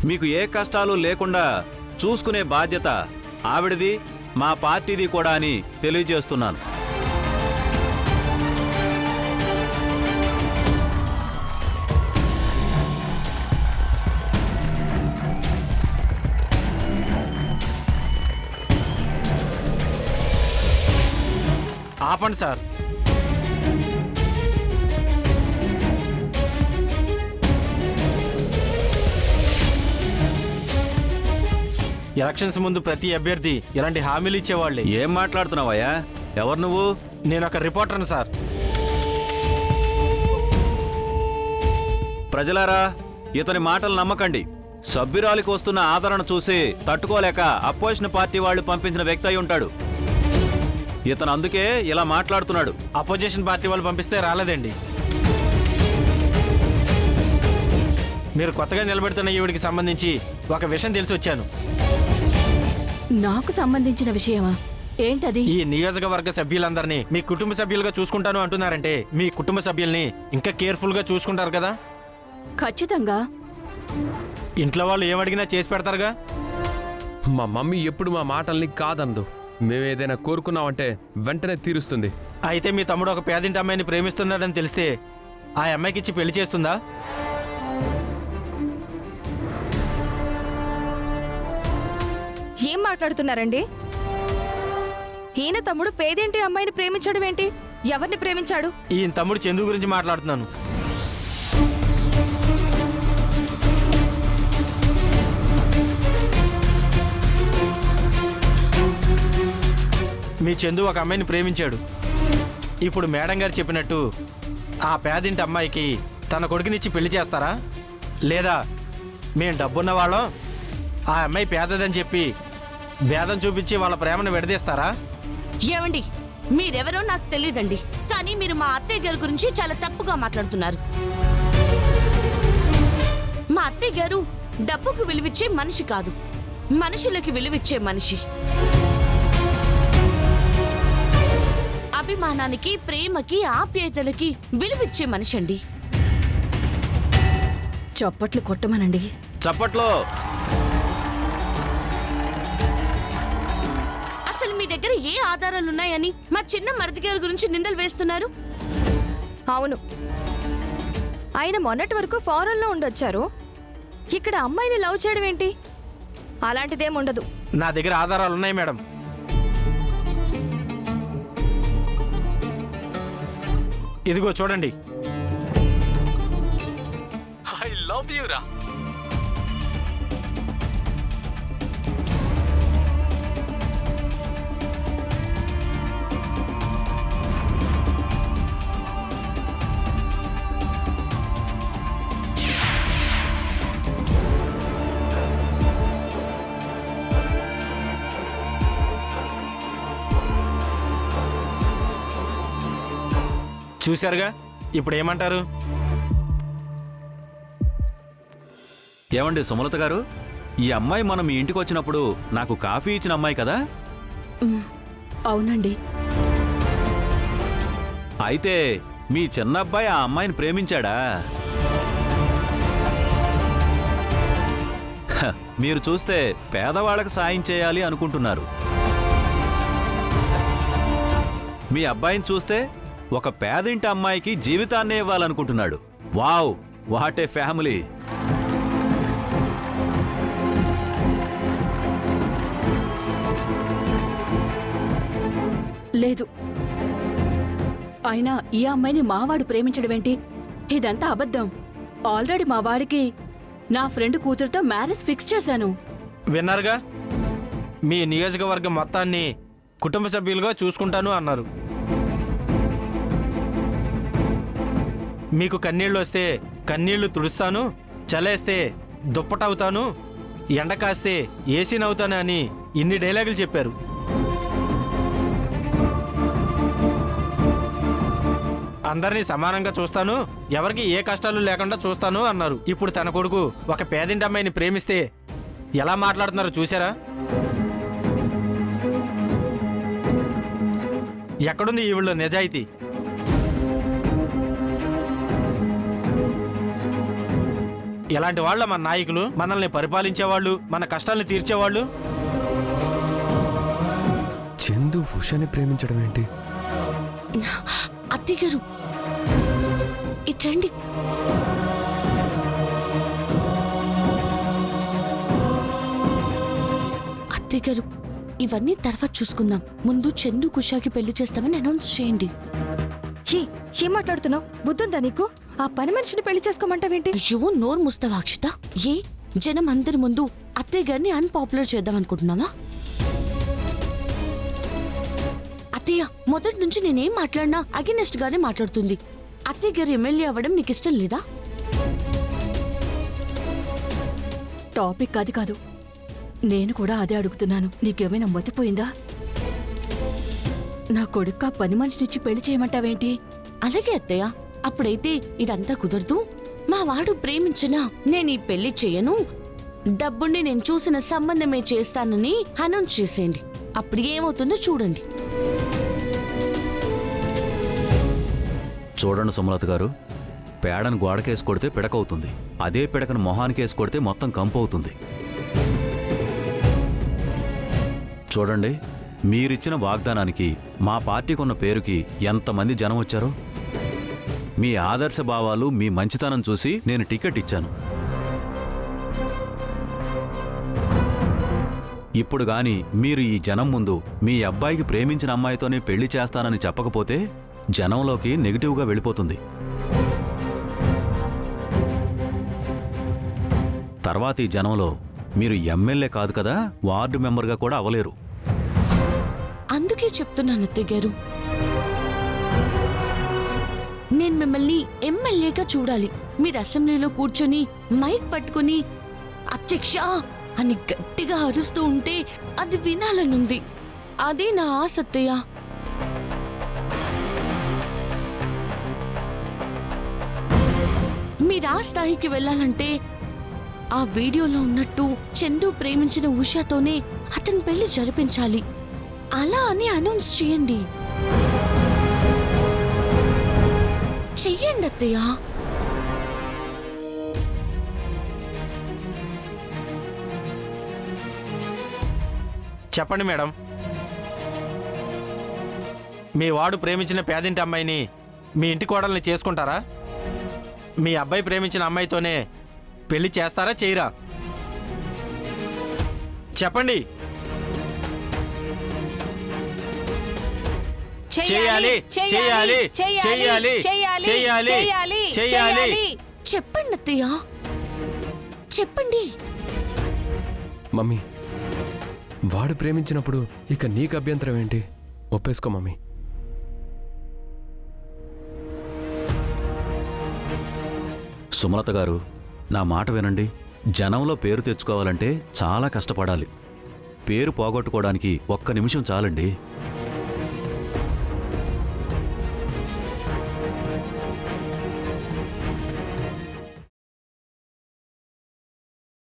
మీకు ఏ కష్టాలు లేకుండా చూసుకునే బాధ్యత ఆవిడది, మా పార్టీది కూడా అని తెలియజేస్తున్నాను. ఆపండి సార్. ఎలక్షన్స్ ముందు ప్రతి అభ్యర్థి ఇలాంటి హామీలు ఇచ్చేవాళ్ళే. ఏం మాట్లాడుతున్నావయ్యా? ఎవరు నువ్వు? నేను ఒక రిపోర్టర్ని సార్. ప్రజలారా, ఇతని మాటలు నమ్మకండి. సభ్యురాలికి వస్తున్న ఆదరణ చూసి తట్టుకోలేక అపోజిషన్ పార్టీ వాళ్ళు పంపించిన వ్యక్తి అయి ఉంటాడు. ఇతను అందుకే ఇలా మాట్లాడుతున్నాడు. అపోజిషన్ పార్టీ వాళ్ళు పంపిస్తే రాలేదండి. మీరు కొత్తగా నిలబెడుతున్న ఈవిడికి సంబంధించి ఒక విషయం తెలిసి వచ్చాను. నాకు సంబంధించిన విషయమా? ఏంటది? ఈ నియోజకవర్గ సభ్యులందరినీ మీ కుటుంబ సభ్యులుగా చూసుకుంటాను అంటున్నారంటే మీ కుటుంబ సభ్యుల్ని ఇంకా కేర్ఫుల్గా చూసుకుంటారు కదా? ఖచ్చితంగా. ఇంట్లో వాళ్ళు ఏమడిగినా చేసి పెడతారుగా? మా మమ్మీ ఎప్పుడు మా మాటల్ని కాదందు. మేమేదైనా కోరుకున్నామంటే వెంటనే తీరుస్తుంది. అయితే మీ తమ్ముడు ఒక పేదింటి అమ్మాయిని ప్రేమిస్తున్నాడని తెలిస్తే ఆ అమ్మాయికి ఇచ్చి పెళ్లి చేస్తుందా? ఏం మాట్లాడుతున్నారండి? ఈయన తమ్ముడు పేదేంటి అమ్మాయిని ప్రేమించడం ఏంటి? ఎవరిని ప్రేమించాడు? ఈయన తమ్ముడు చందు గురించి మాట్లాడుతున్నాను. మీ చందు ఒక అమ్మాయిని ప్రేమించాడు. ఇప్పుడు మేడం గారు చెప్పినట్టు ఆ పేదింటి అమ్మాయికి తన కొడుకునిచ్చి పెళ్లి చేస్తారా? లేదా మేము డబ్బున్న వాళ్ళం ఆ అమ్మాయి పేదదని చెప్పి భేదం చూపించి వాళ్ళ ప్రేమను విడదీస్తారా? ఏమండి, మీరెవరో నాకు తెలియదండి, కానీ మీరు మా అత్తయ్య గారి గురించి చాలా తప్పుగా మాట్లాడుతున్నారు. మా అత్తయ్య గారు డబ్బుకు విలువిచ్చే మనిషి కాదు, మనుషులకి విలువిచ్చే మనిషి. అభిమానానికి, ప్రేమకి, ఆప్యాయతలకి విలువిచ్చే మనిషి అండి. చప్పట్లు కొట్టమనండి. చప్పట్లో. అసలు మీ దగ్గర ఏ ఆధారాలున్నాయని మా చిన్న మరిది గారి గురించి నిందలు వేస్తున్నారు? అవును, ఆయన మొన్నటి వరకు ఫారెన్లో ఉండొచ్చారు. ఇక్కడ అమ్మాయిని లవ్ చేయడం ఏంటి? అలాంటిదేం ఉండదు. నా దగ్గర ఆధారాలు ఉన్నాయి మేడం. ఇదిగో చూడండి. ఐ లవ్ యూ రా. చూశారుగా, ఇప్పుడు ఏమంటారు? ఏమండి సుమలత గారు, ఈ అమ్మాయి మనం మీ ఇంటికి వచ్చినప్పుడు నాకు కాఫీ ఇచ్చిన అమ్మాయి కదా? అవునండి. అయితే మీ చిన్నబ్బాయి ఆ అమ్మాయిని ప్రేమించాడా? మీరు చూస్తే పేదవాళ్ళకి సాయం చేయాలి అనుకుంటున్నారు. మీ అబ్బాయిని చూస్తే ఒక పేదింటి అమ్మాయికి జీవితాన్నే ఇవ్వాలనుకుంటున్నాడు. Wow, what a family! లేదు, అయినా ఈ అమ్మాయిని మావాడు ప్రేమించడమేంటి? ఇదంతా అబద్ధం. ఆల్రెడీ మా వాడికి నా ఫ్రెండ్ కూతురుతో మ్యారేజ్ ఫిక్స్ చేశాను. విన్నారుగా, మీ నియోజకవర్గం మొత్తాన్ని కుటుంబ సభ్యులుగా చూసుకుంటాను అన్నారు. మీకు కన్నీళ్ళు వస్తే కన్నీళ్లు తుడుస్తాను, చలేస్తే దుప్పటవుతాను, ఎండ కాస్తే ఏసీనవుతాను అని ఇన్ని డైలాగులు చెప్పారు. అందరినీ సమానంగా చూస్తాను, ఎవరికి ఏ కష్టాలు లేకుండా చూస్తాను అన్నారు. ఇప్పుడు తన కొడుకు ఒక పేదింటి అమ్మాయిని ప్రేమిస్తే ఎలా మాట్లాడుతున్నారో చూసారా? ఎక్కడుంది ఈవిళ్ళో నిజాయితీ? ఇలాంటి వాళ్ళ మన నాయకులు, మనల్ని పరిపాలించేవాళ్ళు, మన కష్టాల్ని తీర్చేవాళ్ళు. చందు ఉషని ప్రేమించడం ఏంటి? అత్తయ్య గారు ఇట్రండి. అత్తయ్య గారు ఇవన్నీ తర్వాత చూసుకుందాం. ముందు చందు కుషాకి పెళ్లి చేస్తామని అనౌన్స్ చేయండి. ఏం మాట్లాడుతున్నావు? బుద్ధుందా నీకు? ఆ పని మనిషిని పెళ్లి చేసుకోమంటావేంటి? అయ్యో నోరు ముస్తావా అక్షిత? ఏ జనం అందరి ముందు అత్తయ్య గారిని అన్పాపులర్ చేద్దాం అనుకుంటున్నావా? అత్తయ్య మొదటి నుంచి నేనేం మాట్లాడినా అగెనెస్ట్ గానే మాట్లాడుతుంది. అత్తయ్య గారు ఎమ్మెల్యే అవ్వడం నీకు ఇష్టం లేదా? టాపిక్ అది కాదు. నేను కూడా అదే అడుగుతున్నాను. నీకేమైనా మతిపోయిందా? నా కొడుకు ఆ పని మనిషినిచ్చి పెళ్లి చేయమంటావేంటి? అలాగే అత్తయ్య, అప్పుడైతే ఇదంతా కుదరదు. మా వాడు ప్రేమించినా నేను ఈ పెళ్లి చేయను, డబ్బుని నేను చూసిన సంబంధమే చేస్తానని అనౌన్స్ చేసేయండి. అప్పుడు ఏమవుతుందో చూడండి. చూడండి సుమలత గారు, పేడను గోడకేసి కొడితే పిడకవుతుంది. అదే పిడకను మొహానికేసి కొడితే మొత్తం కంపు అవుతుంది. చూడండి, మీరిచ్చిన వాగ్దానానికి, మా పార్టీకి ఉన్న పేరుకి ఎంతమంది జనం వచ్చారో. మీ ఆదర్శ భావాలు, మీ మంచితనం చూసి నేను టికెట్ ఇచ్చాను. ఇప్పుడు గాని మీరు ఈ జనం ముందు మీ అబ్బాయికి ప్రేమించిన అమ్మాయితోనే పెళ్లి చేస్తానని చెప్పకపోతే జనంలోకి నెగిటివ్గా వెళ్ళిపోతుంది. తర్వాత ఈ జనంలో మీరు ఎమ్మెల్యే కాదు కదా, వార్డు మెంబర్గా కూడా అవ్వలేరు. అందుకే చెప్తున్నాను అత్తయ్య గారు, నేను మిమ్మల్ని ఎమ్మెల్యేగా చూడాలి. మీరు అసెంబ్లీలో కూర్చొని మైక్ పట్టుకుని అధ్యక్ష అని గట్టిగా అరుస్తూ ఉంటే అది వినాలనుంది. అదే నా ఆశ అత్తయ్య. మీరు ఆ స్థాయికి వెళ్ళాలంటే ఆ వీడియోలో ఉన్నట్టు చందు ప్రేమించిన ఉషాతోనే అతని పెళ్లి జరిపించాలి. అలా అని అనౌన్స్ చేయండి. చెయ్యండి అత్తయ్య. చెప్పండి మేడం, మీ వాడు ప్రేమించిన పేదింటి అమ్మాయిని మీ ఇంటి కోడల్ని చేసుకుంటారా? మీ అబ్బాయి ప్రేమించిన అమ్మాయితోనే పెళ్లి చేస్తారా, చేయరా? చెప్పండి. చేయాలి, చేయాలి, చేయాలి, చేయాలి, చేయాలి. చెప్పండి అత్తయ్య, చెప్పండి. మమ్మీ, వాడు ప్రేమించినప్పుడు ఇక నీకు అభ్యంతరం ఏంటి? ఒప్పేసుకో మమ్మీ. సుమలత గారు, నా మాట వినండి. జనంలో పేరు తెచ్చుకోవాలంటే చాలా కష్టపడాలి. పేరు పోగొట్టుకోవడానికి ఒక్క నిమిషం చాలండి.